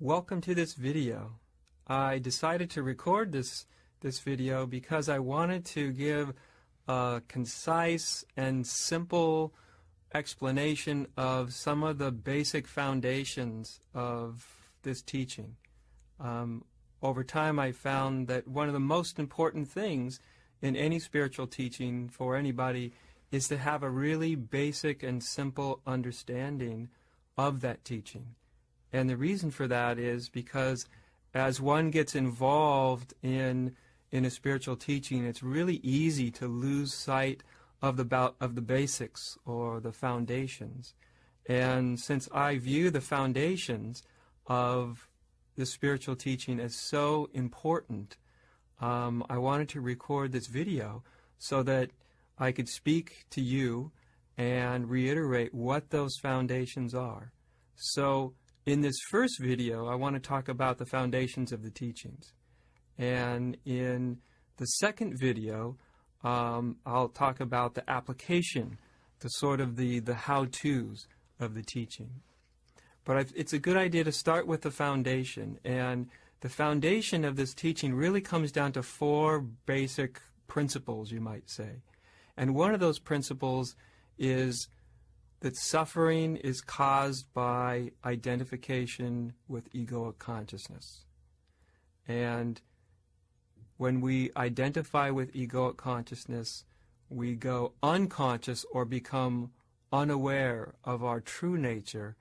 Welcome to this video. I decided to record this video because I wanted to give a concise and simple explanation of some of the basic foundations of this teaching. Over time I found that one of the most important things in any spiritual teaching for anybody is to have a really basic and simple understanding of that teaching. And the reason for that is because as one gets involved in a spiritual teaching, it's really easy to lose sight of the basics or the foundations. And since I view the foundations of the spiritual teaching as so important, I wanted to record this video so that I could speak to you and reiterate what those foundations are. So in this first video, I want to talk about the foundations of the teachings. And in the second video, I'll talk about the application, the how-tos of the teaching. But it's a good idea to start with the foundation. And the foundation of this teaching really comes down to four basic principles, you might say. And one of those principles is that suffering is caused by identification with egoic consciousness. And when we identify with egoic consciousness, we go unconscious or become unaware of our true nature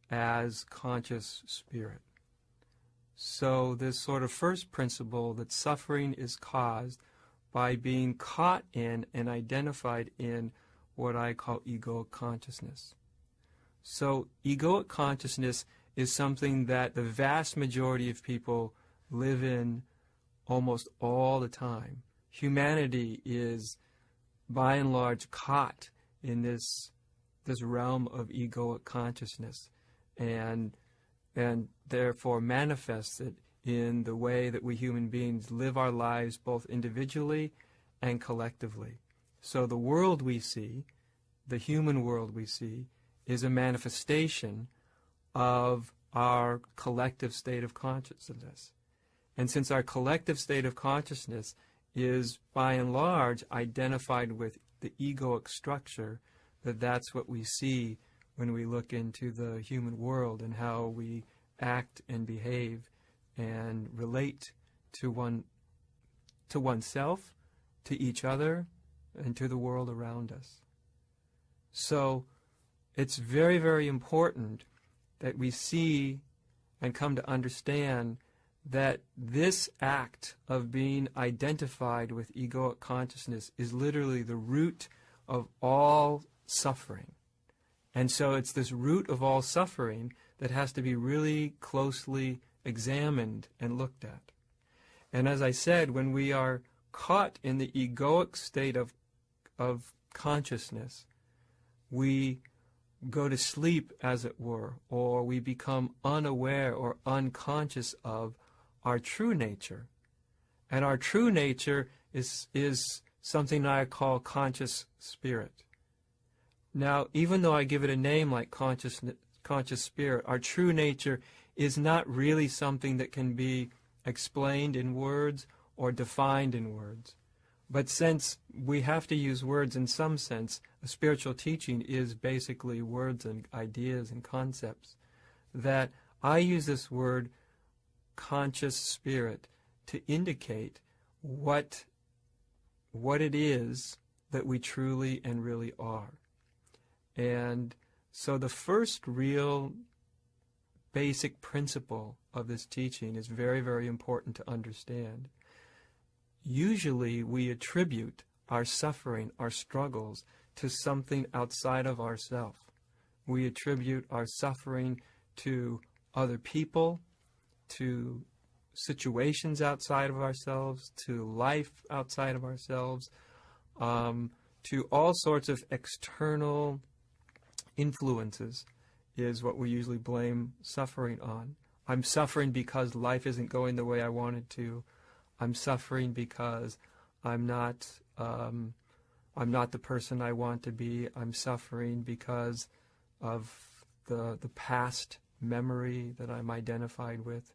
as conscious spirit. So this sort of first principle, that suffering is caused by being caught in and identified in what I call egoic consciousness. So egoic consciousness is something that the vast majority of people live in almost all the time. Humanity is, by and large, caught in this realm of egoic consciousness, and therefore manifests it in the way that we human beings live our lives both individually and collectively. So the world we see, the human world we see, is a manifestation of our collective state of consciousness. And since our collective state of consciousness is, by and large, identified with the egoic structure, that's what we see when we look into the human world and how we act and behave and relate to oneself, to each other, and to the world around us. So it's very, very important that we see and come to understand that this act of being identified with egoic consciousness is literally the root of all suffering. And so it's this root of all suffering that has to be really closely examined and looked at. And as I said, when we are caught in the egoic state of consciousness, we go to sleep, as it were, or we become unaware or unconscious of our true nature. And our true nature is something I call conscious spirit. Now, even though I give it a name like conscious spirit, our true nature is not really something that can be explained in words or defined in words. But since we have to use words in some sense, a spiritual teaching is basically words and ideas and concepts, that I use this word conscious spirit to indicate what it is that we truly and really are. And so the first real basic principle of this teaching is very, very important to understand. Usually we attribute our suffering, our struggles, to something outside of ourselves. We attribute our suffering to other people, to situations outside of ourselves, to life outside of ourselves, to all sorts of external influences is what we usually blame suffering on. I'm suffering because life isn't going the way I want it to. I'm suffering because I'm not the person I want to be. I'm suffering because of the past memory that I'm identified with.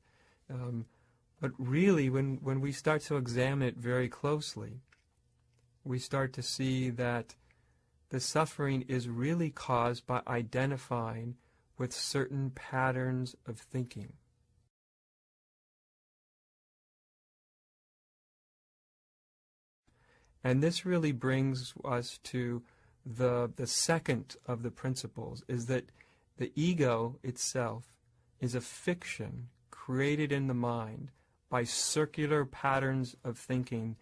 But really, when we start to examine it very closely, we start to see that the suffering is really caused by identifying with certain patterns of thinking. And this really brings us to the second of the principles, is that the ego itself is a fiction created in the mind by circular patterns of thinking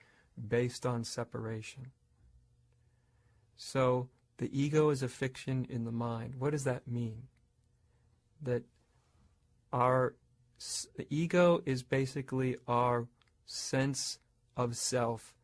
based on separation. So the ego is a fiction in the mind. What does that mean? That the ego is basically our sense of self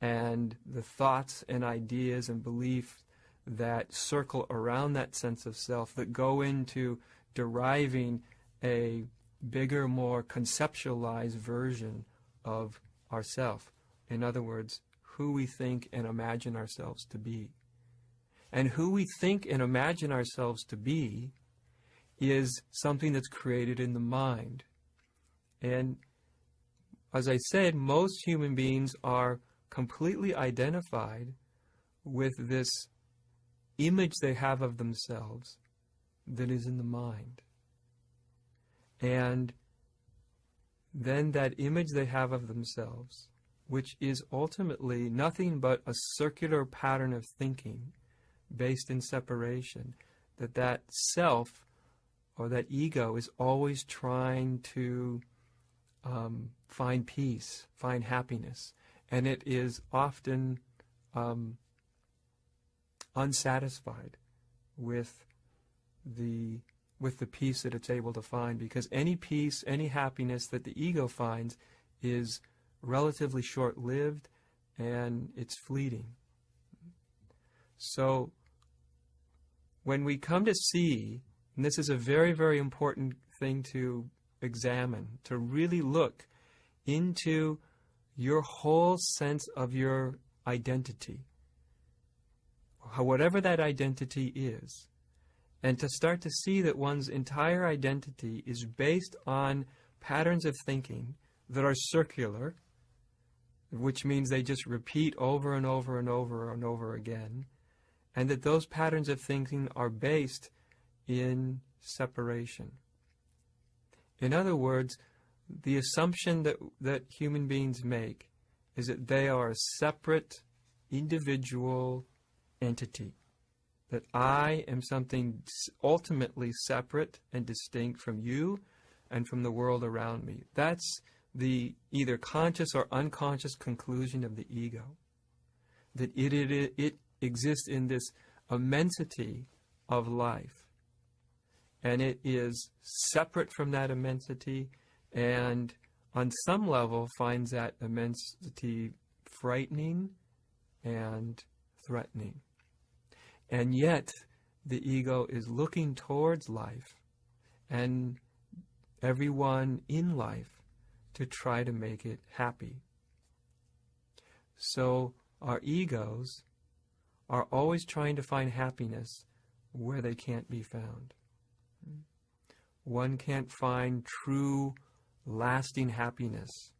and the thoughts and ideas and beliefs that circle around that sense of self that go into deriving a bigger, more conceptualized version of ourself. In other words, who we think and imagine ourselves to be. And who we think and imagine ourselves to be is something that's created in the mind. And as I said, most human beings are completely identified with this image they have of themselves that is in the mind. And then that image they have of themselves, which is ultimately nothing but a circular pattern of thinking based in separation, that self or that ego is always trying to find peace, find happiness, and it is often unsatisfied with the peace that it's able to find, because any peace, any happiness that the ego finds is relatively short-lived and it's fleeting. So when we come to see, and this is a very, very important thing to examine, to really look into your whole sense of your identity, whatever that identity is, and to start to see that one's entire identity is based on patterns of thinking that are circular, which means they just repeat over and over and over and over again, and that those patterns of thinking are based in separation. In other words, the assumption that human beings make is that they are a separate, individual entity, that I am something ultimately separate and distinct from you and from the world around me. That's the either conscious or unconscious conclusion of the ego, that it exists in this immensity of life, and it is separate from that immensity, and on some level finds that immensity frightening and threatening. And yet the ego is looking towards life and everyone in life to try to make it happy. So our egos are always trying to find happiness where they can't be found. One can't find true, lasting happiness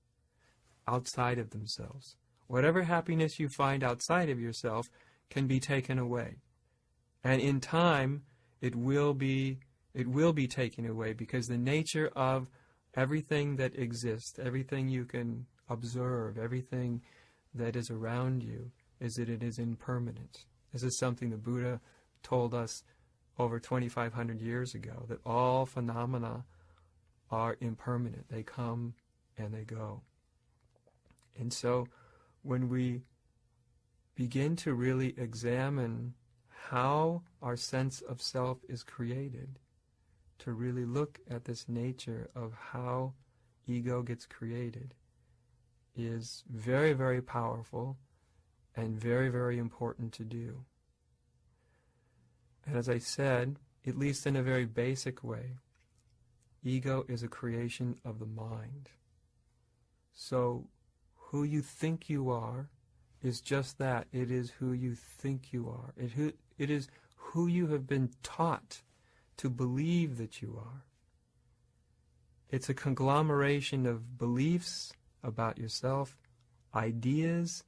outside of themselves. Whatever happiness you find outside of yourself can be taken away. And in time, it will be taken away, because the nature of everything that exists, everything you can observe, everything that is around you, is that it is impermanent. This is something the Buddha told us over 2,500 years ago, that all phenomena are impermanent. They come and they go. And so when we begin to really examine how our sense of self is created, to really look at this nature of how ego gets created, is very, very powerful and very, very important to do. And as I said, at least in a very basic way, ego is a creation of the mind. So who you think you are is just that. It is who you think you are. It is who you have been taught to believe that you are. It's a conglomeration of beliefs about yourself, ideas,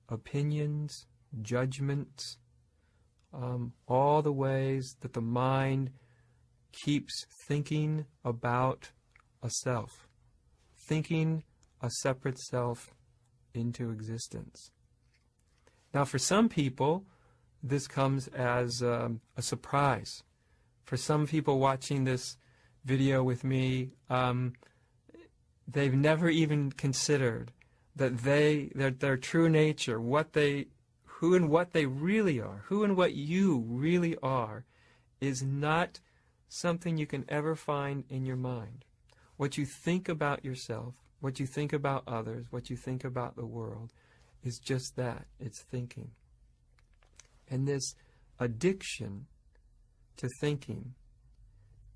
opinions, judgments, all the ways that the mind keeps thinking about a self, thinking a separate self into existence. Now, for some people, this comes as a surprise. For some people watching this video with me, they've never even considered that their true nature, who and what they really are, who and what you really are, is not something you can ever find in your mind. What you think about yourself, what you think about others, what you think about the world, is just that. It's thinking. And this addiction to thinking,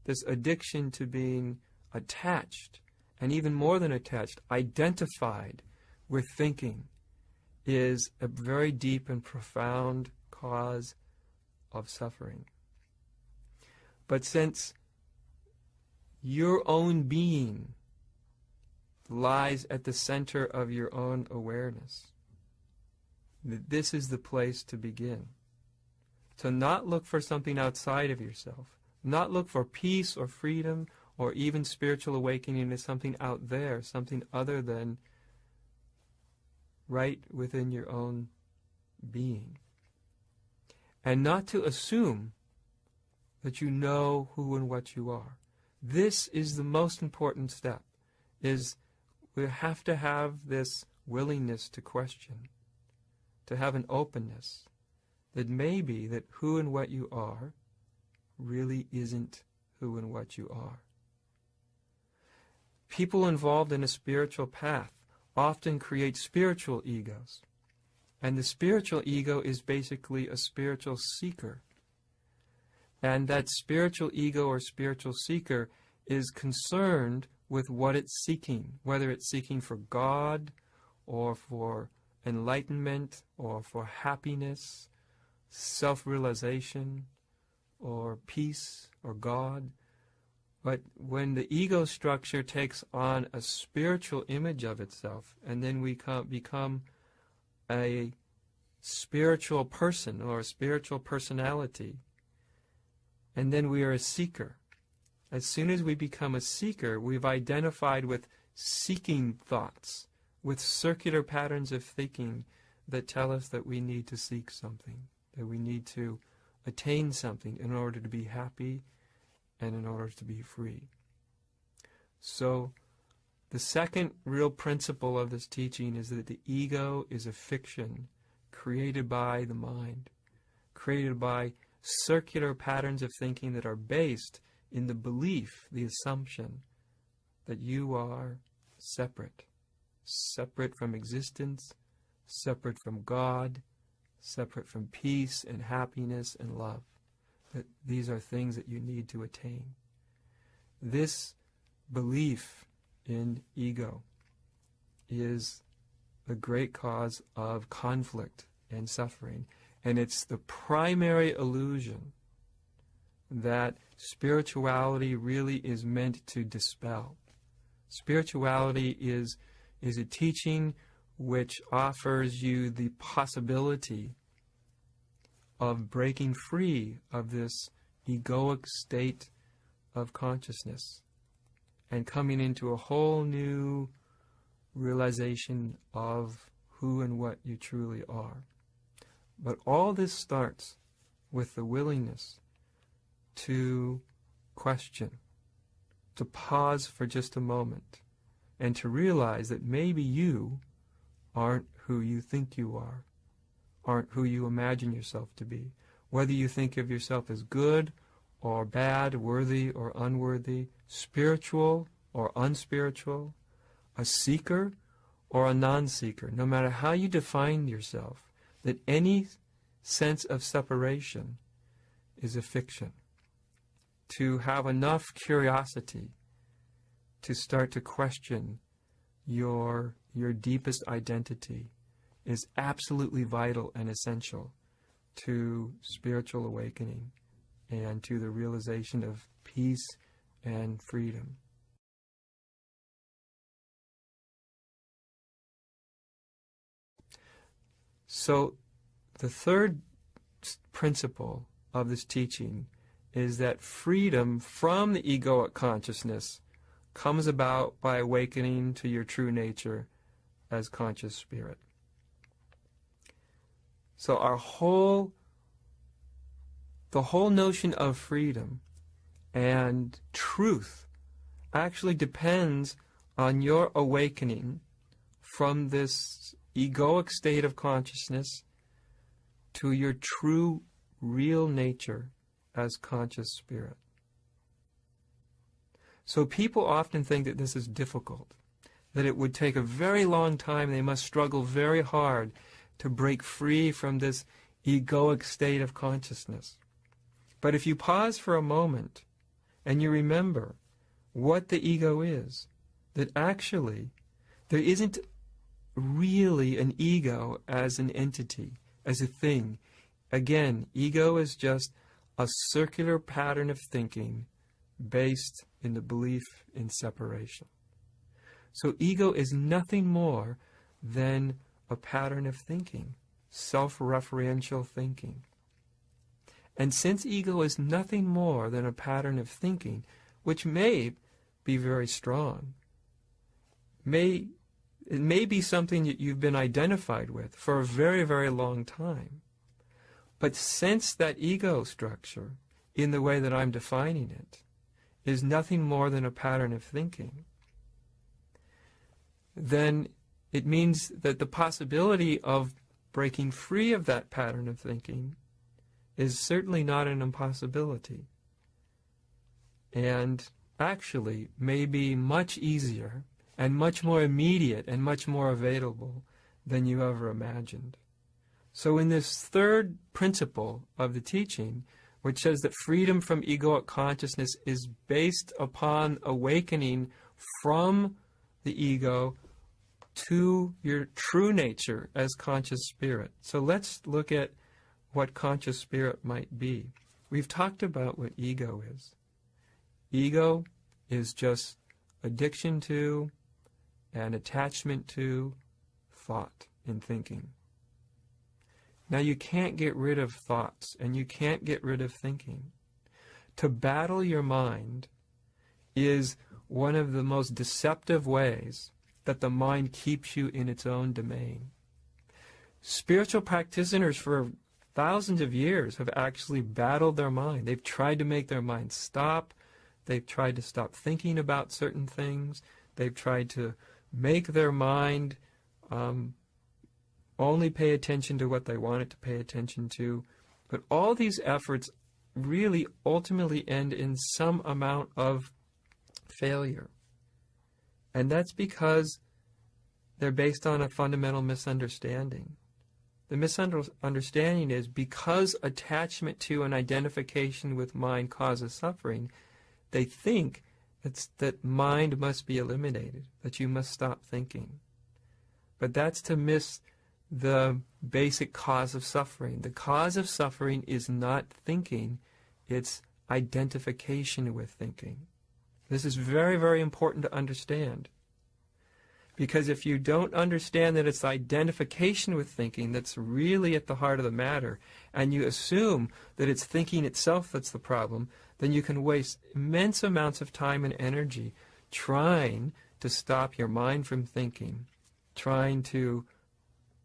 this addiction to being attached, and even more than attached, identified with thinking, is a very deep and profound cause of suffering. But since your own being lies at the center of your own awareness, this is the place to begin. To not look for something outside of yourself, not look for peace or freedom or even spiritual awakening as something out there, something other than right within your own being. And not to assume that you know who and what you are. This is the most important step, is we have to have this willingness to question, to have an openness that maybe that who and what you are really isn't who and what you are. People involved in a spiritual path often create spiritual egos. And the spiritual ego is basically a spiritual seeker. And that spiritual ego or spiritual seeker is concerned with what it's seeking, whether it's seeking for God or for enlightenment or for happiness, self-realization or peace or God. But when the ego structure takes on a spiritual image of itself, and then we become a spiritual person or a spiritual personality, and then we are a seeker. As soon as we become a seeker, we've identified with seeking thoughts, with circular patterns of thinking that tell us that we need to seek something, that we need to attain something in order to be happy and in order to be free. So the second real principle of this teaching is that the ego is a fiction created by the mind, created by circular patterns of thinking that are based in the belief, the assumption that you are separate, separate from existence, separate from God, separate from peace and happiness and love. That these are things that you need to attain. This belief in ego is the great cause of conflict and suffering. And it's the primary illusion that spirituality really is meant to dispel. Spirituality is a teaching which offers you the possibility of breaking free of this egoic state of consciousness and coming into a whole new realization of who and what you truly are. But all this starts with the willingness to question, to pause for just a moment, and to realize that maybe you aren't who you think you are, aren't who you imagine yourself to be. Whether you think of yourself as good or bad, worthy or unworthy, spiritual or unspiritual, a seeker or a non-seeker, no matter how you define yourself, that any sense of separation is a fiction. To have enough curiosity to start to question your deepest identity is absolutely vital and essential to spiritual awakening and to the realization of peace and freedom. So the third principle of this teaching is that freedom from the egoic consciousness comes about by awakening to your true nature as conscious spirit. So the whole notion of freedom and truth actually depends on your awakening from this egoic state of consciousness to your true, real nature as conscious spirit. So people often think that this is difficult, that it would take a very long time, they must struggle very hard to break free from this egoic state of consciousness. But if you pause for a moment and you remember what the ego is, that actually there isn't really an ego as an entity, as a thing. Again, ego is just a circular pattern of thinking based in the belief in separation. So ego is nothing more than a pattern of thinking, self-referential thinking. And since ego is nothing more than a pattern of thinking, which may be very strong, it may be something that you've been identified with for a very, very long time. But since that ego structure, in the way that I'm defining it, is nothing more than a pattern of thinking, then it means that the possibility of breaking free of that pattern of thinking is certainly not an impossibility, and actually may be much easier and much more immediate and much more available than you ever imagined. So in this third principle of the teaching, which says that freedom from egoic consciousness is based upon awakening from the ego to your true nature as conscious spirit. So let's look at what conscious spirit might be. We've talked about what ego is. Ego is just addiction to and attachment to thought and thinking. Now you can't get rid of thoughts and you can't get rid of thinking. To battle your mind is one of the most deceptive ways that the mind keeps you in its own domain. Spiritual practitioners for thousands of years have actually battled their mind. They've tried to make their mind stop. They've tried to stop thinking about certain things. They've tried to make their mind only pay attention to what they want it to pay attention to. But all these efforts really ultimately end in some amount of failure. And that's because they're based on a fundamental misunderstanding. The misunderstanding is because attachment to and identification with mind causes suffering, they think that mind must be eliminated, that you must stop thinking. But that's to miss the basic cause of suffering. The cause of suffering is not thinking, it's identification with thinking. This is very, very important to understand. Because if you don't understand that it's identification with thinking that's really at the heart of the matter, and you assume that it's thinking itself that's the problem, then you can waste immense amounts of time and energy trying to stop your mind from thinking, trying to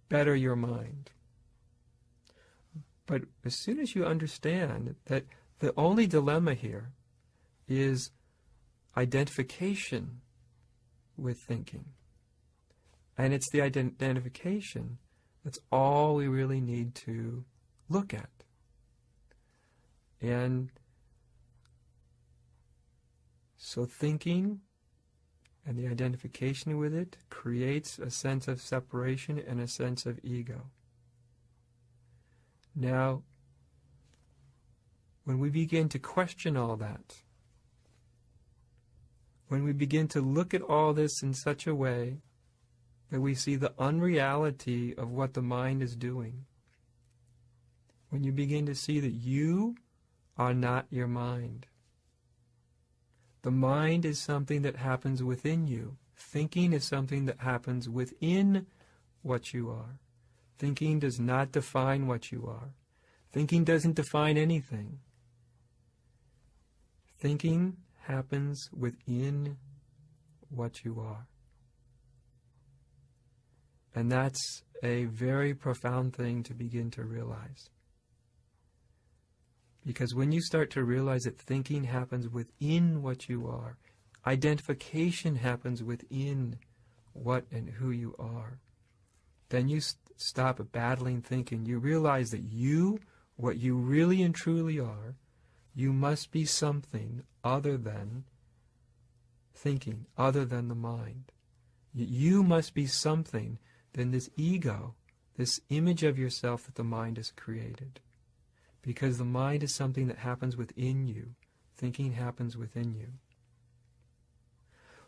better your mind. But as soon as you understand that the only dilemma here is identification with thinking, and it's the identification that's all we really need to look at. And so thinking and the identification with it creates a sense of separation and a sense of ego. Now, when we begin to question all that, when we begin to look at all this in such a way that we see the unreality of what the mind is doing, when you begin to see that you are not your mind. The mind is something that happens within you. Thinking is something that happens within what you are. Thinking does not define what you are. Thinking doesn't define anything. Thinking happens within what you are. And that's a very profound thing to begin to realize. Because when you start to realize that thinking happens within what you are, identification happens within what and who you are, then you stop battling thinking. You realize that you, what you really and truly are, you must be something other than thinking, other than the mind. You must be something than this ego, this image of yourself that the mind has created. Because the mind is something that happens within you. Thinking happens within you.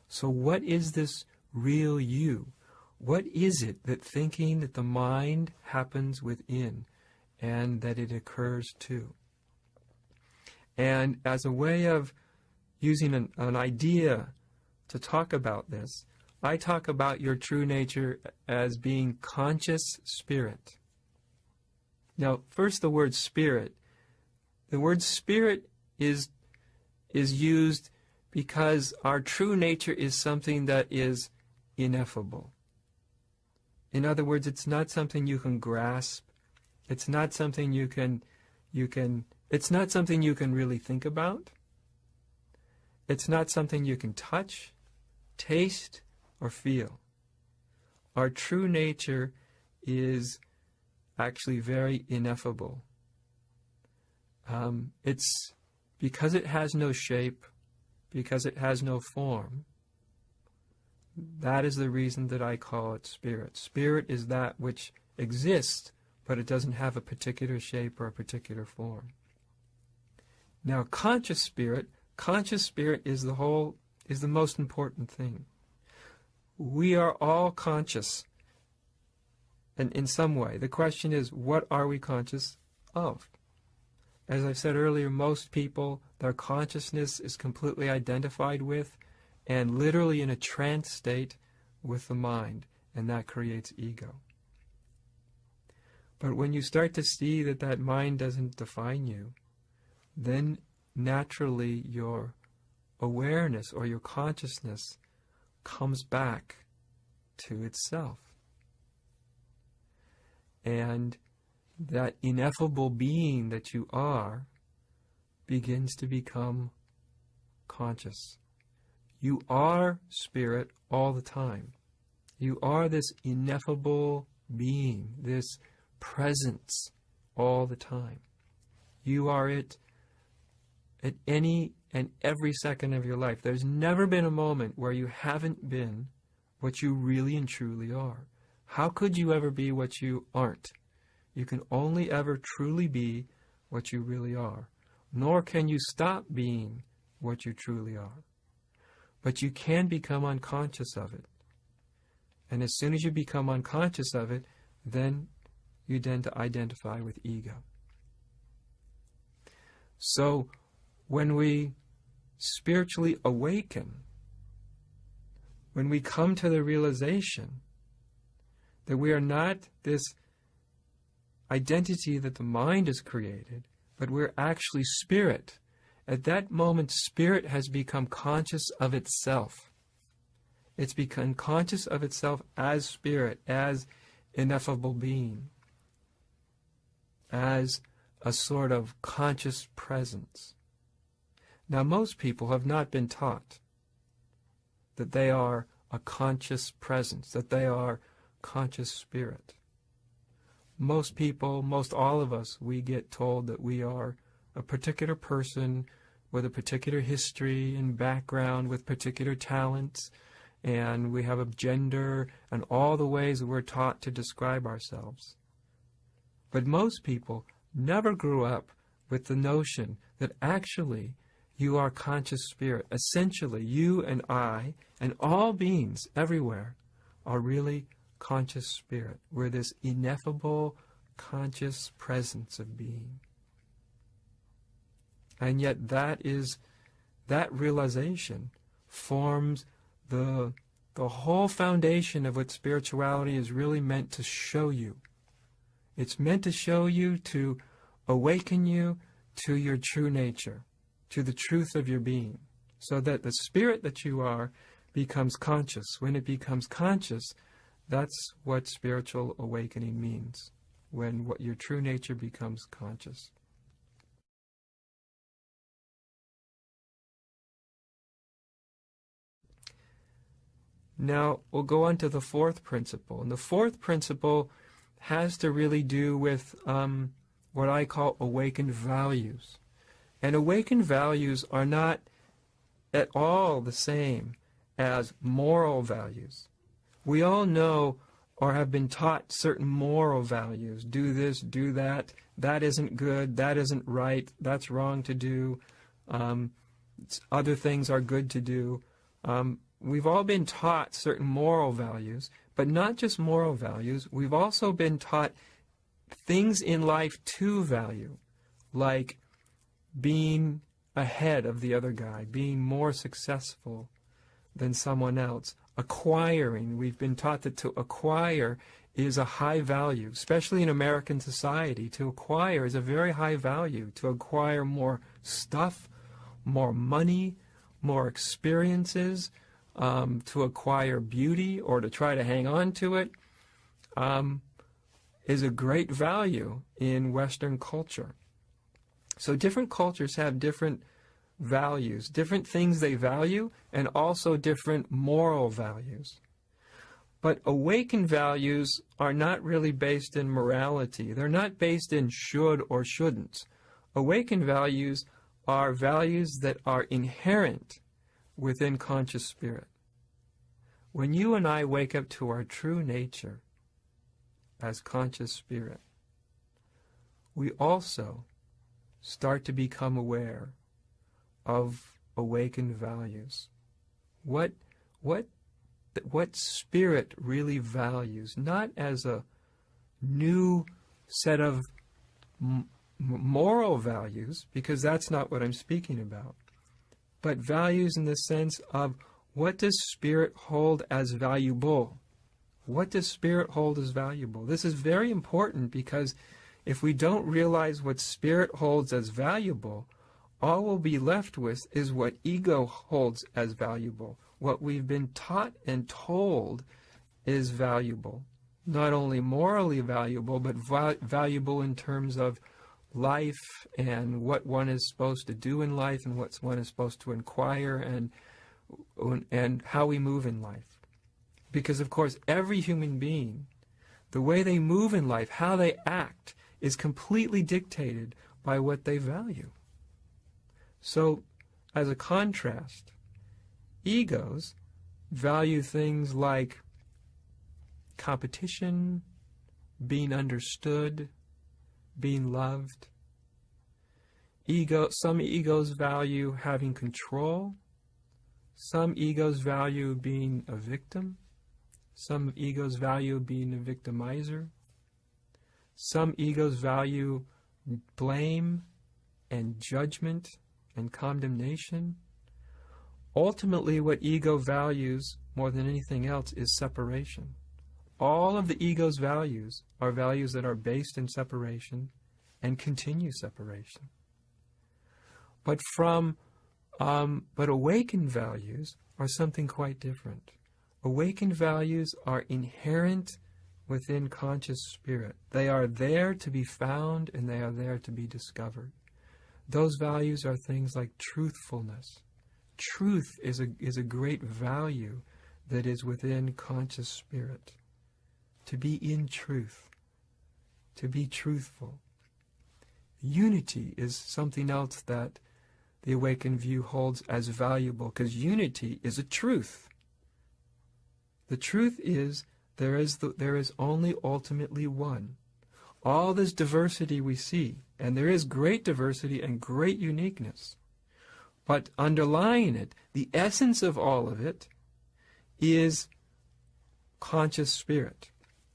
So what is this real you? What is it that thinking, that the mind happens within and that it occurs too? And as a way of using an idea to talk about this, I talk about your true nature as being conscious spirit. Now, first the word spirit. The word spirit is used because our true nature is something that is ineffable. In other words, it's not something you can grasp. It's not something it's not something you can really think about. It's not something you can touch, taste, or feel. Our true nature is actually very ineffable. It's because it has no shape, because it has no form. That is the reason that I call it spirit. Spirit is that which exists, but it doesn't have a particular shape or a particular form. Now, conscious spirit is the most important thing. We are all conscious, and in some way. The question is, what are we conscious of? As I said earlier, most people, their consciousness is completely identified with and literally in a trance state with the mind, and that creates ego. But when you start to see that that mind doesn't define you, then naturally your awareness or your consciousness comes back to itself. And that ineffable being that you are begins to become conscious. You are spirit all the time. You are this ineffable being, this presence all the time. You are it at any and every second of your life. There's never been a moment where you haven't been what you really and truly are. How could you ever be what you aren't? You can only ever truly be what you really are. Nor can you stop being what you truly are. But you can become unconscious of it. And as soon as you become unconscious of it, then you tend to identify with ego. So when we spiritually awaken, when we come to the realization that we are not this identity that the mind has created, but we're actually spirit, at that moment spirit has become conscious of itself. It's become conscious of itself as spirit, as ineffable being, as a sort of conscious presence. Now, most people have not been taught that they are a conscious presence, that they are conscious spirit. Most people, most all of us, we get told that we are a particular person with a particular history and background, with particular talents, and we have a gender and all the ways that we're taught to describe ourselves. But most people never grew up with the notion that actually you are conscious spirit. Essentially, you and I and all beings everywhere are really conscious spirit. We're this ineffable conscious presence of being. And yet that realization forms the whole foundation of what spirituality is really meant to show you. It's meant to show you, to awaken you to your true nature, to the truth of your being, so that the spirit that you are becomes conscious. When it becomes conscious, that's what spiritual awakening means, when what your true nature becomes conscious. Now, we'll go on to the fourth principle. And the fourth principle has to really do with what I call awakened values. And awakened values are not at all the same as moral values. We all know or have been taught certain moral values. Do this, do that. That isn't good. That isn't right. That's wrong to do. Other things are good to do. We've all been taught certain moral values, but not just moral values. We've also been taught things in life to value, like being ahead of the other guy, being more successful than someone else, acquiring. We've been taught that to acquire is a high value, especially in American society. To acquire is a very high value. To acquire more stuff, more money, more experiences, to acquire beauty or to try to hang on to it, is a great value in Western culture. So different cultures have different values, different things they value, and also different moral values. But awakened values are not really based in morality. They're not based in should or shouldn't. Awakened values are values that are inherent within conscious spirit. When you and I wake up to our true nature as conscious spirit, we also start to become aware of awakened values. What spirit really values, not as a new set of moral values, because that's not what I'm speaking about, but values in the sense of what does spirit hold as valuable? What does spirit hold as valuable? This is very important, because if we don't realize what spirit holds as valuable, all we'll be left with is what ego holds as valuable. What we've been taught and told is valuable. Not only morally valuable, but valuable in terms of life and what one is supposed to do in life and what one is supposed to inquire and how we move in life. Because, of course, every human being, the way they move in life, how they act, is completely dictated by what they value. So, as a contrast, egos value things like competition, being understood, being loved. Some egos value having control. Some egos value being a victim. Some egos value being a victimizer. Some egos value blame and judgment and condemnation. Ultimately, what ego values more than anything else is separation. All of the ego's values are values that are based in separation and continue separation. But awakened values are something quite different. Awakened values are inherent within conscious spirit. They are there to be found and they are there to be discovered. Those values are things like truthfulness. Truth is a great value that is within conscious spirit. To be in truth, to be truthful. Unity is something else that the awakened view holds as valuable, because unity is a truth. The truth is there is only ultimately one. All this diversity we see, and there is great diversity and great uniqueness, but underlying it, the essence of all of it, is conscious spirit.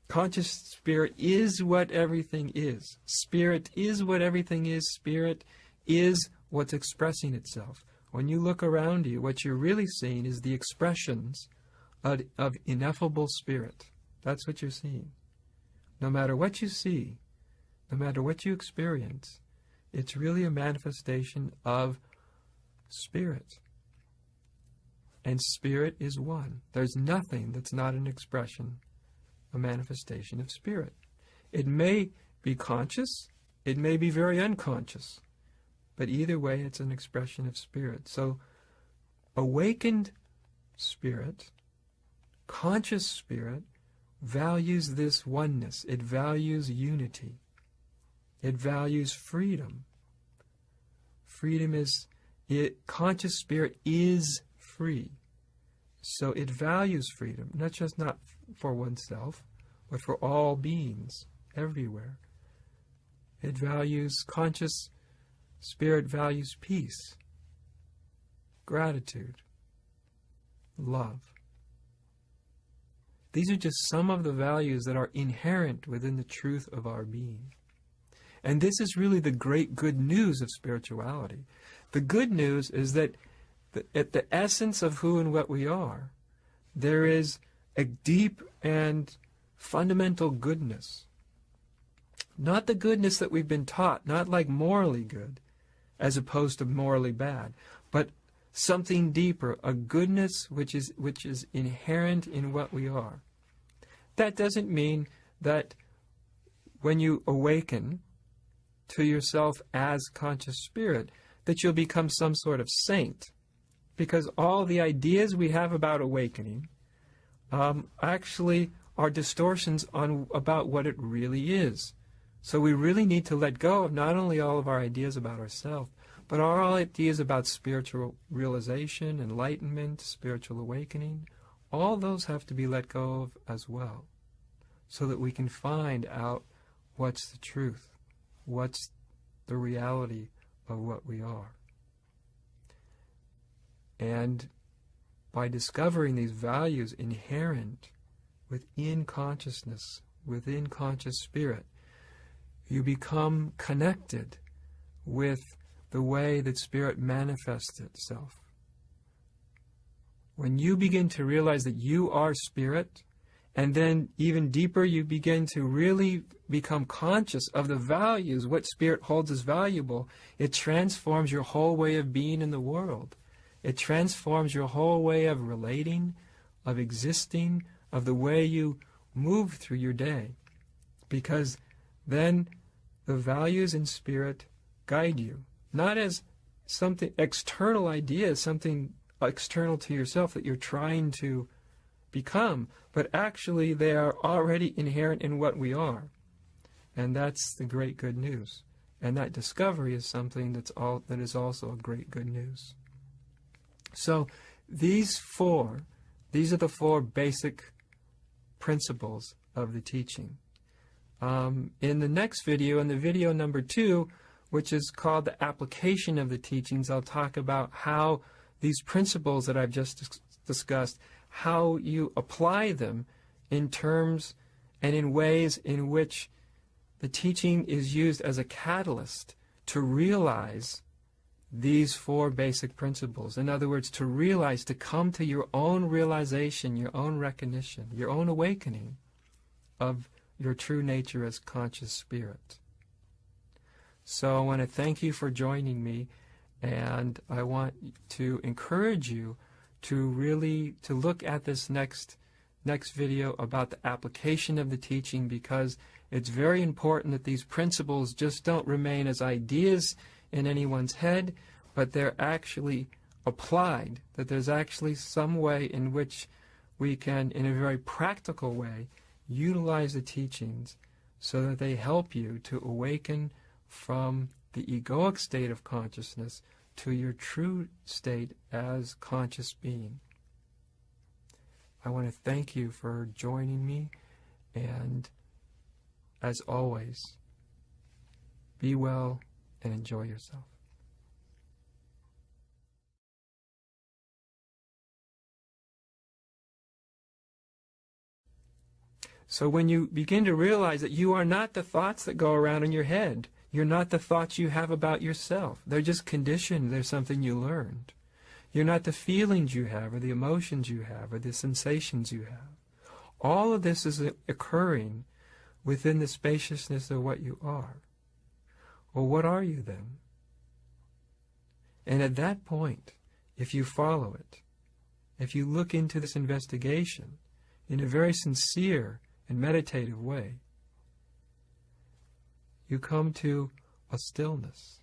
Conscious spirit is what everything is. Spirit is what everything is. Spirit is what's expressing itself. When you look around you, what you're really seeing is the expressions of ineffable spirit. That's what you're seeing. No matter what you see, no matter what you experience, it's really a manifestation of spirit. And spirit is one. There's nothing that's not an expression, a manifestation of spirit. It may be conscious, it may be very unconscious, but either way it's an expression of spirit. So awakened spirit, conscious spirit, values this oneness. It values unity. It values freedom. Freedom is, conscious spirit is free. So it values freedom, not for oneself, but for all beings everywhere. It values, conscious spirit values peace, gratitude, love. These are just some of the values that are inherent within the truth of our being. And this is really the great good news of spirituality. The good news is that at the essence of who and what we are, there is a deep and fundamental goodness. Not the goodness that we've been taught, not like morally good, as opposed to morally bad, but something deeper, a goodness which is inherent in what we are. That doesn't mean that when you awaken to yourself as conscious spirit, that you'll become some sort of saint, because all the ideas we have about awakening actually are distortions about what it really is. So we really need to let go of not only all of our ideas about ourselves, but our ideas about spiritual realization, enlightenment, spiritual awakening. All those have to be let go of as well, so that we can find out what's the truth, what's the reality of what we are. And by discovering these values inherent within consciousness, within conscious spirit, you become connected with the way that spirit manifests itself. When you begin to realize that you are spirit, and then even deeper you begin to really become conscious of the values, what spirit holds as valuable, it transforms your whole way of being in the world. It transforms your whole way of relating, of existing, of the way you move through your day. Because then the values in spirit guide you, not as something external ideas, something external to yourself that you're trying to become, but actually they are already inherent in what we are. And that's the great good news. And that discovery is something that is also a great good news. So these are the four basic principles of the teaching. In the next video, in the video number 2, which is called the application of the teachings, I'll talk about how these principles that I've just discussed, how you apply them in terms and in ways in which the teaching is used as a catalyst to realize these four basic principles. In other words, to realize, to come to your own realization, your own recognition, your own awakening of your true nature as conscious spirit. So I want to thank you for joining me, and I want to encourage you to look at this next video about the application of the teaching, because it's very important that these principles just don't remain as ideas in anyone's head, but they're actually applied, that there's actually some way in which we can, in a very practical way, utilize the teachings so that they help you to awaken from the egoic state of consciousness to your true state as conscious being. I want to thank you for joining me, and as always, be well and enjoy yourself. So when you begin to realize that you are not the thoughts that go around in your head, you're not the thoughts you have about yourself. They're just conditioned. They're something you learned. You're not the feelings you have, or the emotions you have, or the sensations you have. All of this is occurring within the spaciousness of what you are. Well, what are you then? And at that point, if you follow it, if you look into this investigation in a very sincere and meditative way, you come to a stillness,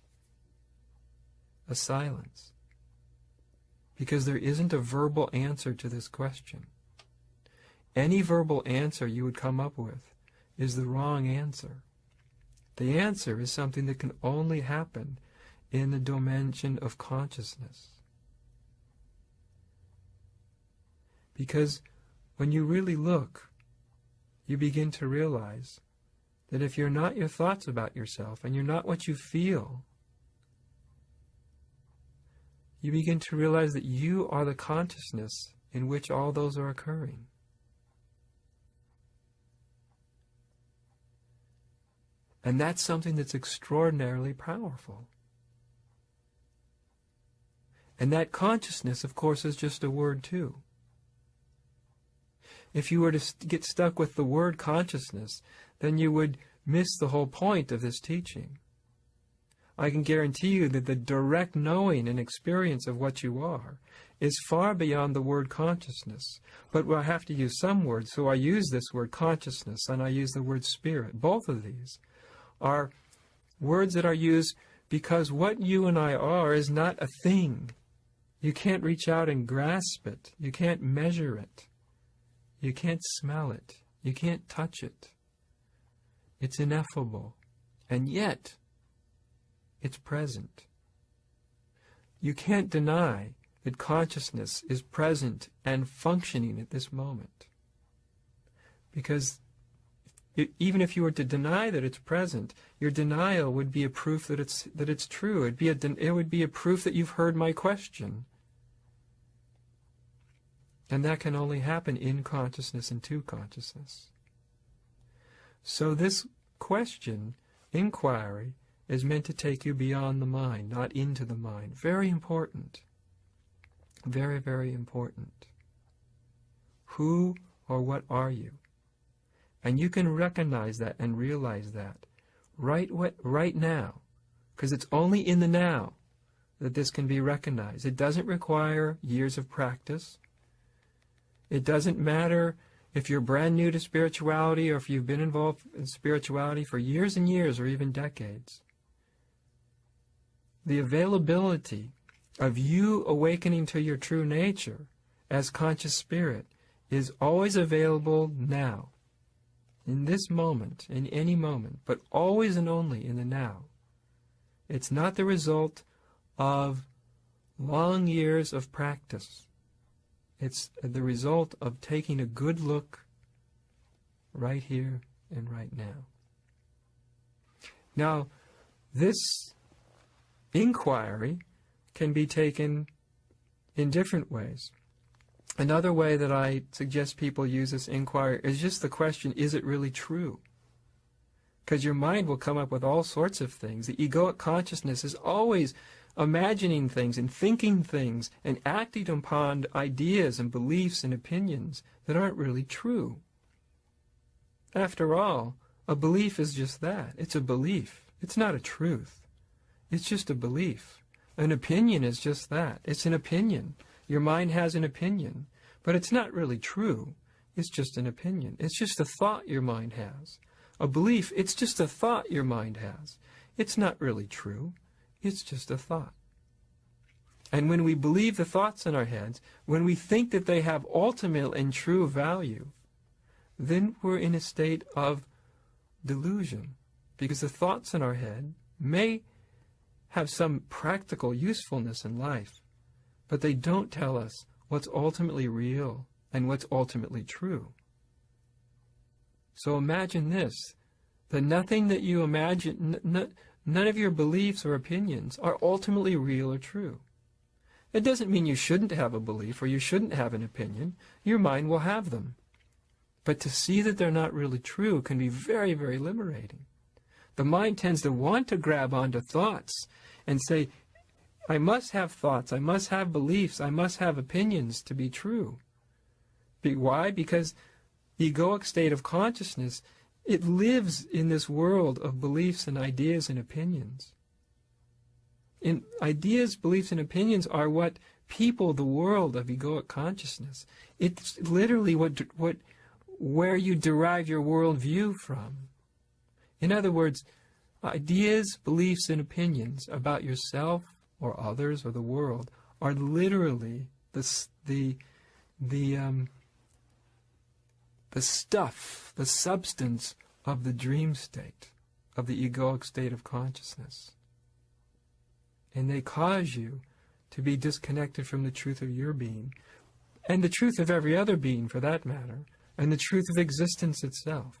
a silence, because there isn't a verbal answer to this question. Any verbal answer you would come up with is the wrong answer. The answer is something that can only happen in the dimension of consciousness. Because when you really look, you begin to realize that if you're not your thoughts about yourself and you're not what you feel, you begin to realize that you are the consciousness in which all those are occurring. And that's something that's extraordinarily powerful. And that consciousness, of course, is just a word too. If you were to get stuck with the word consciousness, then you would miss the whole point of this teaching. I can guarantee you that the direct knowing and experience of what you are is far beyond the word consciousness. But I have to use some words, so I use this word consciousness and I use the word spirit. Both of these are words that are used because what you and I are is not a thing. You can't reach out and grasp it. You can't measure it. You can't smell it. You can't touch it. It's ineffable. And yet, it's present. You can't deny that consciousness is present and functioning at this moment. Because even if you were to deny that it's present, your denial would be a proof that it's true. It would be a proof that you've heard my question. And that can only happen in consciousness and to consciousness. So this question, inquiry, is meant to take you beyond the mind, not into the mind. Very important. Very, very important. Who or what are you? And you can recognize that and realize that right now, because it's only in the now that this can be recognized. It doesn't require years of practice. It doesn't matter if you're brand new to spirituality or if you've been involved in spirituality for years and years or even decades. The availability of you awakening to your true nature as conscious spirit is always available now, in this moment, in any moment, but always and only in the now. It's not the result of long years of practice. It's the result of taking a good look right here and right now. Now, this inquiry can be taken in different ways. Another way that I suggest people use this inquiry is just the question, is it really true? Because your mind will come up with all sorts of things. The egoic consciousness is always imagining things and thinking things and acting upon ideas and beliefs and opinions that aren't really true. After all, a belief is just that. It's a belief. It's not a truth. It's just a belief. An opinion is just that. It's an opinion. Your mind has an opinion, but it's not really true. It's just an opinion. It's just a thought your mind has. A belief, it's just a thought your mind has. It's not really true. It's just a thought. And when we believe the thoughts in our heads, when we think that they have ultimate and true value, then we're in a state of delusion, because the thoughts in our head may have some practical usefulness in life, but they don't tell us what's ultimately real and what's ultimately true. So imagine this, that nothing that you imagine, none of your beliefs or opinions are ultimately real or true. It doesn't mean you shouldn't have a belief or you shouldn't have an opinion. Your mind will have them. But to see that they're not really true can be very, very liberating. The mind tends to want to grab onto thoughts and say, I must have thoughts, I must have beliefs, I must have opinions to be true. Why? Because the egoic state of consciousness It lives in this world of beliefs and ideas and opinions. And ideas, beliefs, and opinions are what people the world of egoic consciousness. It's literally where you derive your worldview from. In other words, ideas, beliefs, and opinions about yourself or others or the world are literally the stuff, the substance of the dream state, of the egoic state of consciousness. And they cause you to be disconnected from the truth of your being, and the truth of every other being for that matter, and the truth of existence itself.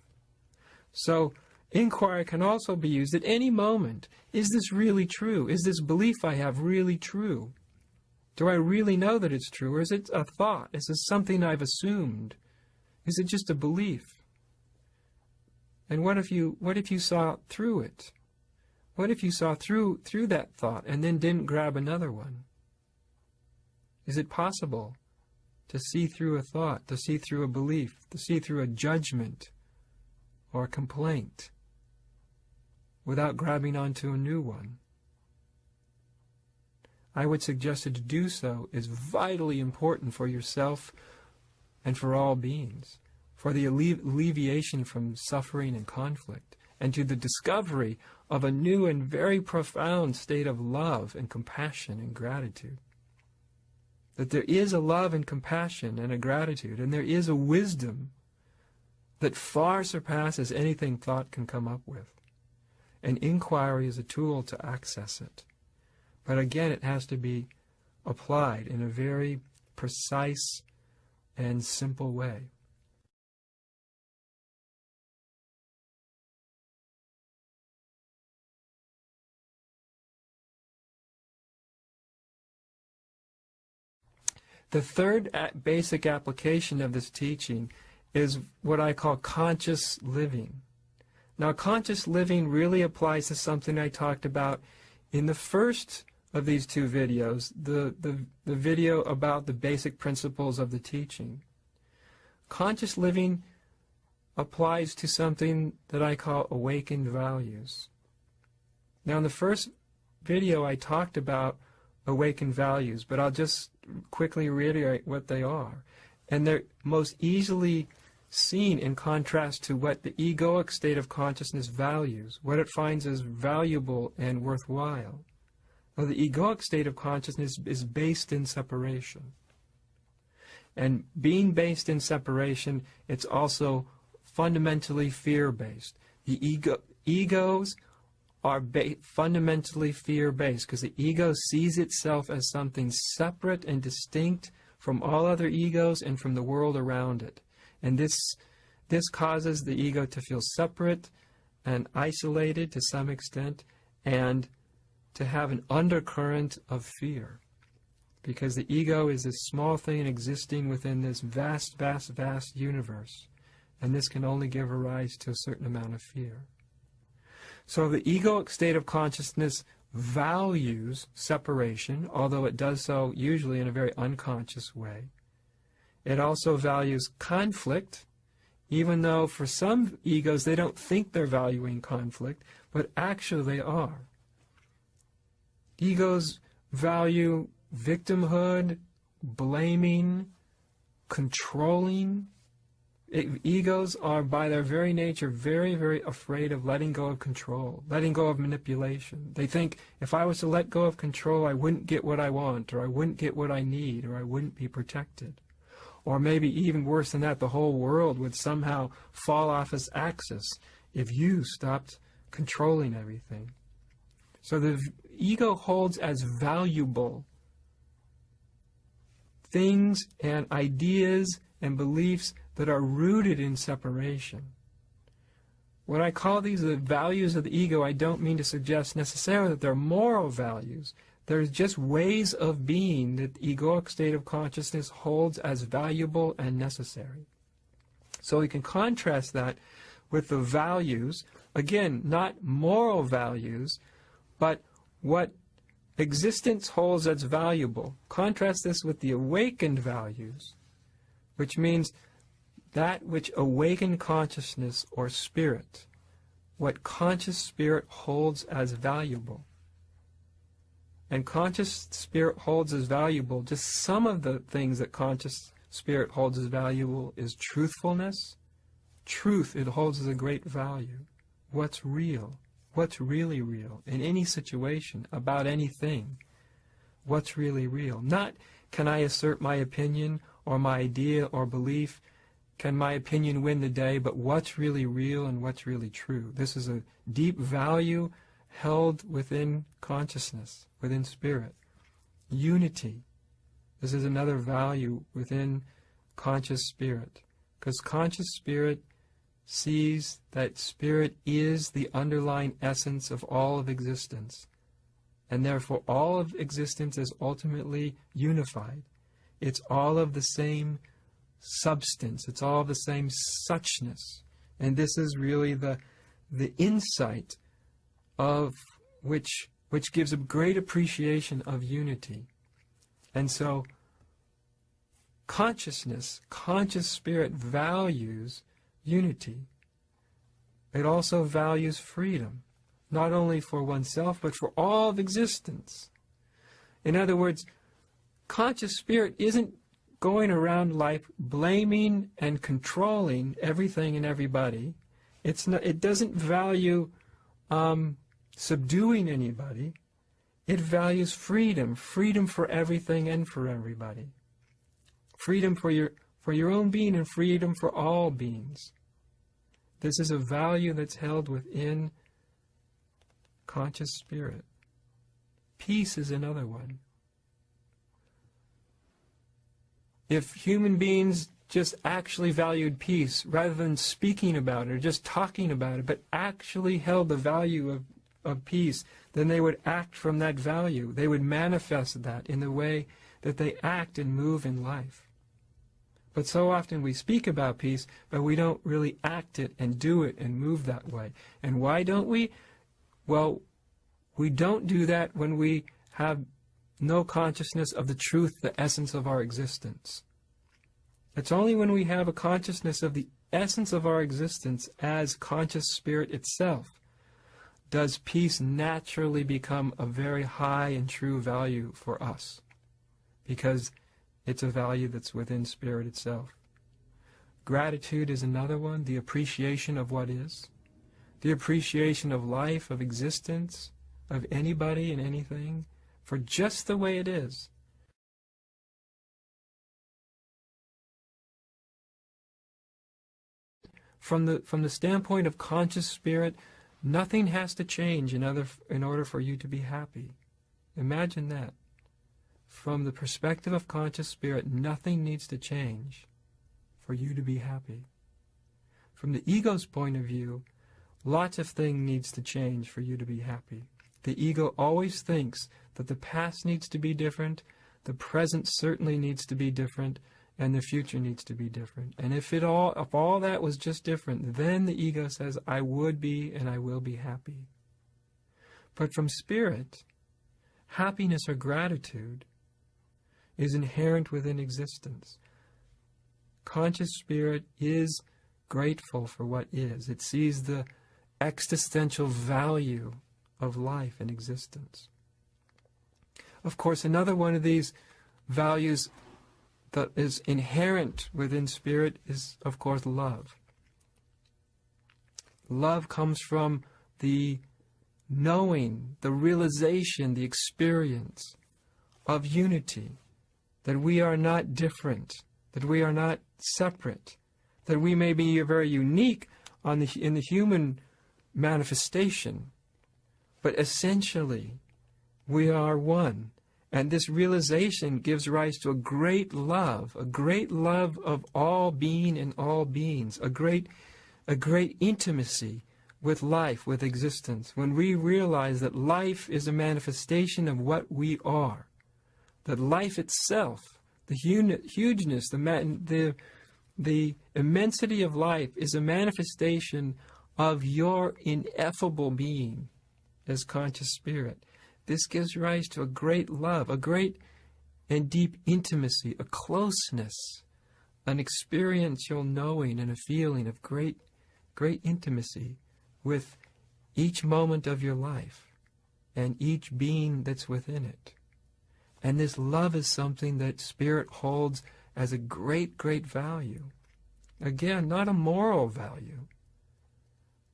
So, inquiry can also be used at any moment. Is this really true? Is this belief I have really true? Do I really know that it's true, or is it a thought? Is it something I've assumed? Is it just a belief? And what if you saw through it? What if you saw through that thought and then didn't grab another one? Is it possible to see through a thought, to see through a belief, to see through a judgment or a complaint without grabbing onto a new one? I would suggest that to do so is vitally important for yourself and for all beings, for the alleviation from suffering and conflict, and to the discovery of a new and very profound state of love and compassion and gratitude. That there is a love and compassion and a gratitude, and there is a wisdom that far surpasses anything thought can come up with. And inquiry is a tool to access it. But again, it has to be applied in a very precise and simple way. The third basic application of this teaching is what I call conscious living. Now, conscious living really applies to something I talked about in the first of these two videos, the video about the basic principles of the teaching. Conscious living applies to something that I call awakened values. Now, in the first video I talked about awakened values, but I'll just quickly reiterate what they are. And they're most easily seen in contrast to what the egoic state of consciousness values, what it finds as valuable and worthwhile. Now, the egoic state of consciousness is based in separation. And being based in separation, it's also fundamentally fear-based. The egos are fundamentally fear-based because the ego sees itself as something separate and distinct from all other egos and from the world around it. And this causes the ego to feel separate and isolated to some extent, and to have an undercurrent of fear. Because the ego is this small thing existing within this vast, vast, vast universe. And this can only give rise to a certain amount of fear. So the egoic state of consciousness values separation, although it does so usually in a very unconscious way. It also values conflict, even though for some egos they don't think they're valuing conflict, but actually they are. Egos value victimhood, blaming, controlling. Egos are, by their very nature, very, very afraid of letting go of control, letting go of manipulation. They think, if I was to let go of control, I wouldn't get what I want, or I wouldn't get what I need, or I wouldn't be protected. Or maybe even worse than that, the whole world would somehow fall off its axis if you stopped controlling everything. So the ego holds as valuable things and ideas and beliefs that are rooted in separation. When I call these the values of the ego, I don't mean to suggest necessarily that they're moral values. There's just ways of being that the egoic state of consciousness holds as valuable and necessary. So we can contrast that with the values, again, not moral values, but what existence holds as valuable. Contrast this with the awakened values, which means that which awakened consciousness or spirit, what conscious spirit holds as valuable. And conscious spirit holds as valuable, just some of the things that conscious spirit holds as valuable is truthfulness. Truth, it holds as a great value. What's real? What's really real in any situation, about anything? What's really real? Not, can I assert my opinion or my idea or belief? Can my opinion win the day? But what's really real and what's really true? This is a deep value held within consciousness, within spirit. Unity. This is another value within conscious spirit. Because conscious spirit sees that spirit is the underlying essence of all of existence. And therefore all of existence is ultimately unified. It's all of the same substance. It's all the same suchness. And this is really the insight of which gives a great appreciation of unity. And so consciousness, conscious spirit values unity. It also values freedom, not only for oneself, but for all of existence. In other words, conscious spirit isn't going around life blaming and controlling everything and everybody. It doesn't value subduing anybody. It values freedom, freedom for everything and for everybody. Freedom for your own being and freedom for all beings. This is a value that's held within conscious spirit. Peace is another one. If human beings just actually valued peace, rather than speaking about it or just talking about it, but actually held the value of peace, then they would act from that value. They would manifest that in the way that they act and move in life. But so often we speak about peace, but we don't really act it and do it and move that way. And why don't we? Well, we don't do that when we have no consciousness of the truth, the essence of our existence. It's only when we have a consciousness of the essence of our existence as conscious spirit itself does peace naturally become a very high and true value for us, because it's a value that's within spirit itself. Gratitude is another one, the appreciation of what is, the appreciation of life, of existence, of anybody and anything, for just the way it is. From the standpoint of conscious spirit, nothing has to change in order for you to be happy. Imagine that. From the perspective of conscious spirit, nothing needs to change for you to be happy. From the ego's point of view, lots of things needs to change for you to be happy. The ego always thinks that the past needs to be different, the present certainly needs to be different, and the future needs to be different. And if all that was just different, then the ego says, I would be and I will be happy. But from spirit, happiness or gratitude is inherent within existence. Conscious spirit is grateful for what is. It sees the existential value of life and existence. Of course, another one of these values that is inherent within spirit is, of course, love. Love comes from the knowing, the realization, the experience of unity, that we are not different, that we are not separate, that we may be very unique in the human manifestation, but essentially we are one. And this realization gives rise to a great love of all being and all beings, a great intimacy with life, with existence. When we realize that life is a manifestation of what we are, that life itself, the hugeness, the immensity of life is a manifestation of your ineffable being as conscious spirit. This gives rise to a great love, a great and deep intimacy, a closeness, an experiential knowing and a feeling of great intimacy with each moment of your life and each being that's within it. And this love is something that Spirit holds as a great value. Again, not a moral value,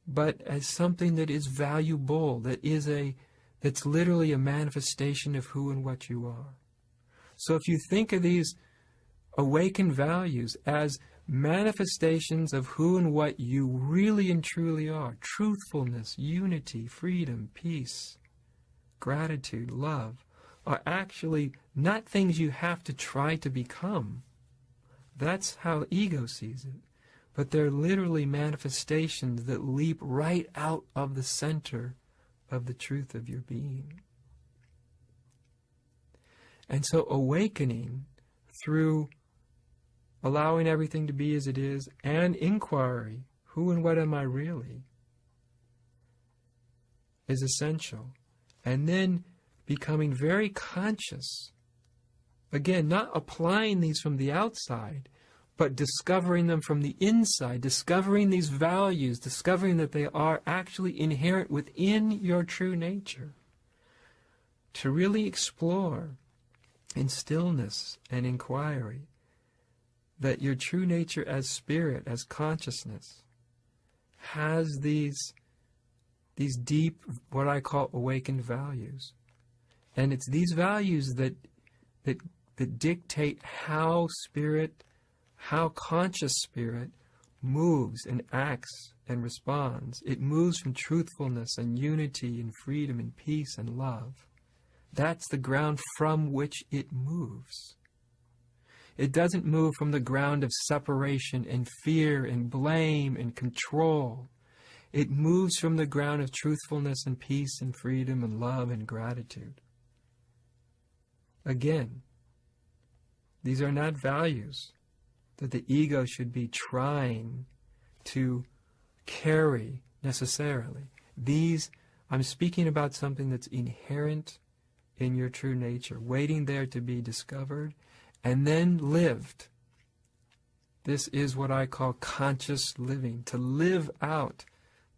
but as something that is valuable, that's literally a manifestation of who and what you are. So if you think of these awakened values as manifestations of who and what you really and truly are, truthfulness, unity, freedom, peace, gratitude, love, are actually not things you have to try to become. That's how ego sees it. But they're literally manifestations that leap right out of the center of the truth of your being. And so awakening through allowing everything to be as it is and inquiry, who and what am I really, is essential. And then becoming very conscious. Again, not applying these from the outside, but discovering them from the inside, discovering these values, discovering that they are actually inherent within your true nature. To really explore in stillness and inquiry that your true nature as spirit, as consciousness, has these deep, what I call awakened values. And it's these values that dictate how spirit, how conscious spirit moves and acts and responds. It moves from truthfulness and unity and freedom and peace and love. That's the ground from which it moves. It doesn't move from the ground of separation and fear and blame and control. It moves from the ground of truthfulness and peace and freedom and love and gratitude. Again, these are not values that the ego should be trying to carry necessarily. These, I'm speaking about something that's inherent in your true nature, waiting there to be discovered and then lived. This is what I call conscious living, to live out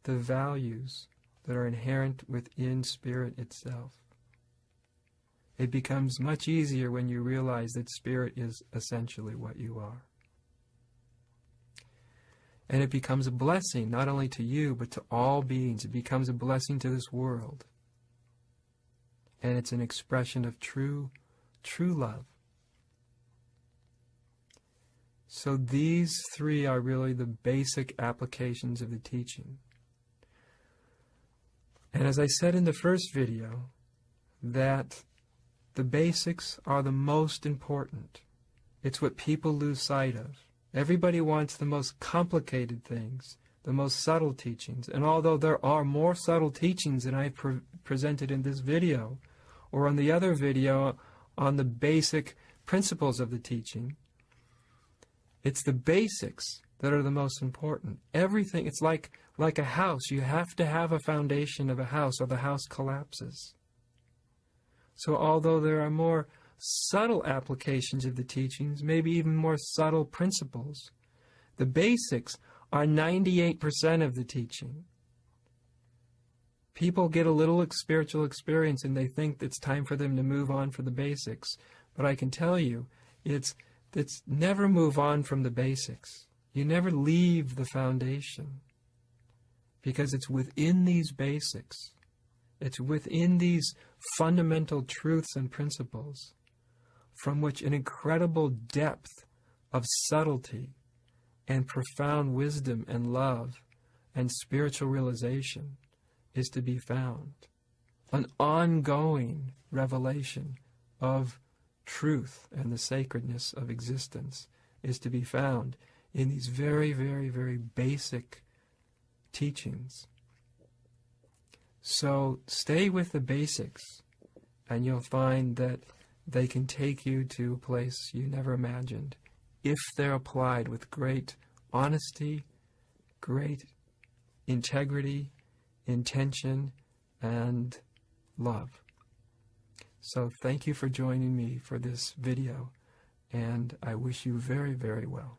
the values that are inherent within spirit itself. It becomes much easier when you realize that spirit is essentially what you are. And it becomes a blessing, not only to you, but to all beings. It becomes a blessing to this world. And it's an expression of true love. So these three are really the basic applications of the teaching. And as I said in the first video, that the basics are the most important. It's what people lose sight of. Everybody wants the most complicated things, the most subtle teachings. And although there are more subtle teachings than I've presented in this video, or on the other video on the basic principles of the teaching, it's the basics that are the most important. Everything, it's like a house. You have to have a foundation of a house or the house collapses. So although there are more subtle applications of the teachings, maybe even more subtle principles, the basics are 98% of the teaching. People get a little spiritual experience and they think it's time for them to move on for the basics. But I can tell you, it's never move on from the basics. You never leave the foundation. Because it's within these basics, it's within these fundamental truths and principles from which an incredible depth of subtlety and profound wisdom and love and spiritual realization is to be found. An ongoing revelation of truth and the sacredness of existence is to be found in these very, very, very basic teachings. So stay with the basics, and you'll find that they can take you to a place you never imagined if they're applied with great honesty, great integrity, intention, and love. So thank you for joining me for this video, and I wish you very, very well.